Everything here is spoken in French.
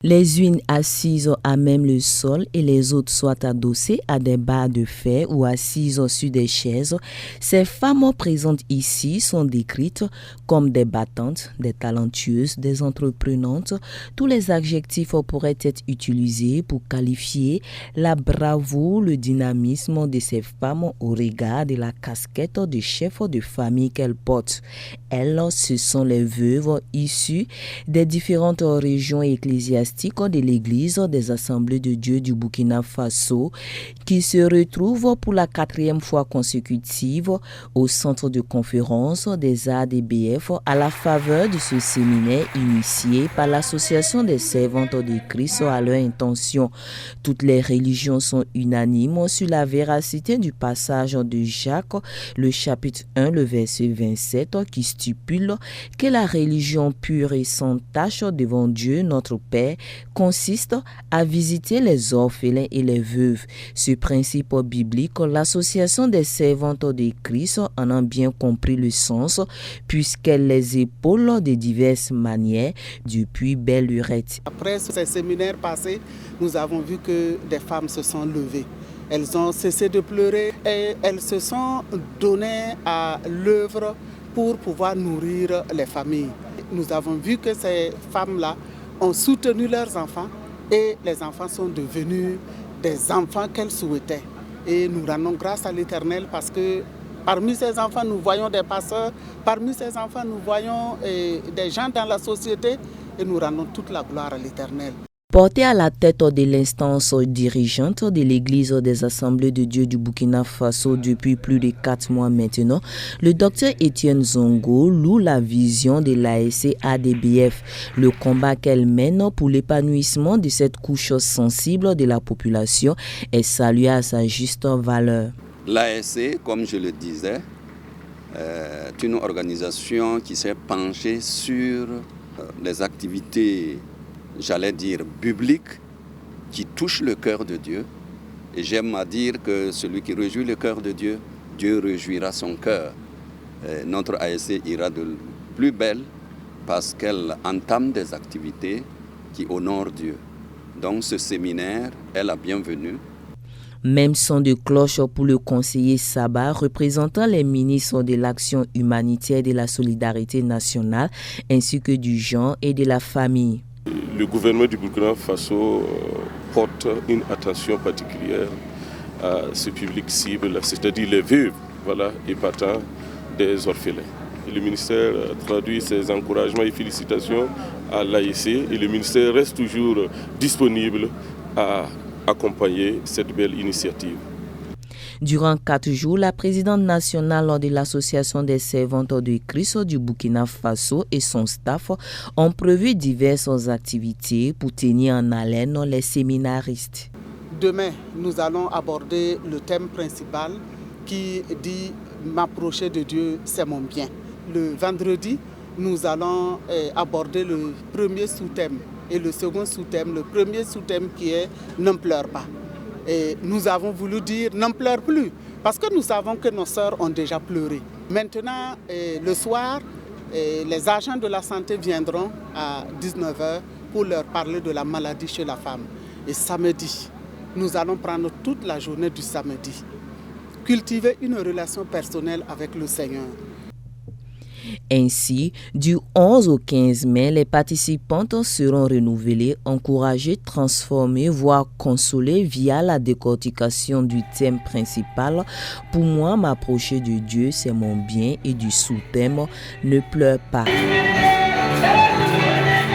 Les unes assises à même le sol et les autres soit adossées à des barres de fer ou assises sur des chaises, ces femmes présentes ici sont décrites comme des battantes, des talentueuses, des entreprenantes. Tous les adjectifs pourraient être utilisés pour qualifier la bravoure, le dynamisme de ces femmes au regard de la casquette de chef de famille qu'elles portent. Elles, ce sont les veuves issues des différentes régions ecclésiastiques de l'Église des Assemblées de Dieu du Burkina Faso qui se retrouvent pour la 4e fois consécutive au centre de conférence des ADBF à la faveur de ce séminaire initié par l'Association des servantes de Christ à leur intention. Toutes les religions sont unanimes sur la véracité du passage de Jacques, le chapitre 1, le verset 27, qui stipule que la religion pure et sans tache devant Dieu, notre Père, consiste à visiter les orphelins et les veuves. Ce principe biblique, l'association des servantes de Christ en a bien compris le sens, puisqu'elle les épaule de diverses manières depuis belle lurette. Après ces séminaires passés, nous avons vu que des femmes se sont levées. Elles ont cessé de pleurer et elles se sont données à l'œuvre pour pouvoir nourrir les familles. Nous avons vu que ces femmes-là ont soutenu leurs enfants et les enfants sont devenus des enfants qu'elles souhaitaient. Et nous rendons grâce à l'Éternel parce que parmi ces enfants, nous voyons des pasteurs, parmi ces enfants, nous voyons des gens dans la société et nous rendons toute la gloire à l'Éternel. Porté à la tête de l'instance dirigeante de l'Église des Assemblées de Dieu du Burkina Faso depuis plus de 4 mois maintenant, le docteur Étienne Zongo loue la vision de l'ASC ADBF, le combat qu'elle mène pour l'épanouissement de cette couche sensible de la population est salué à sa juste valeur. L'ASC, comme je le disais, est une organisation qui s'est penchée sur les activités, j'allais dire, bibliques, qui touchent le cœur de Dieu. Et j'aime à dire que celui qui réjouit le cœur de Dieu, Dieu réjouira son cœur. Notre ASC ira de plus belle parce qu'elle entame des activités qui honorent Dieu. Donc ce séminaire est la bienvenue. Même son de cloche pour le conseiller Saba, représentant les ministres de l'Action humanitaire et de la solidarité nationale, ainsi que du genre et de la famille. Le gouvernement du Burkina Faso porte une attention particulière à ce public cible, c'est-à-dire les veuves, et partant des orphelins. Et le ministère traduit ses encouragements et félicitations à l'AIC et le ministère reste toujours disponible à accompagner cette belle initiative. Durant 4 jours, la présidente nationale de l'Association des servantes de Christ du Burkina Faso et son staff ont prévu diverses activités pour tenir en haleine les séminaristes. Demain, nous allons aborder le thème principal qui dit « M'approcher de Dieu, c'est mon bien ». Le vendredi, nous allons aborder le premier sous-thème et le second sous-thème. Le premier sous-thème qui est « Ne pleure pas ». Et nous avons voulu dire « n'en pleure plus » parce que nous savons que nos sœurs ont déjà pleuré. Maintenant, le soir, les agents de la santé viendront à 19h pour leur parler de la maladie chez la femme. Et samedi, nous allons prendre toute la journée du samedi, cultiver une relation personnelle avec le Seigneur. Ainsi, du 11 au 15 mai, les participantes seront renouvelées, encouragées, transformées, voire consolées via la décortication du thème principal. Pour moi, m'approcher de Dieu, c'est mon bien, et du sous-thème, ne pleure pas.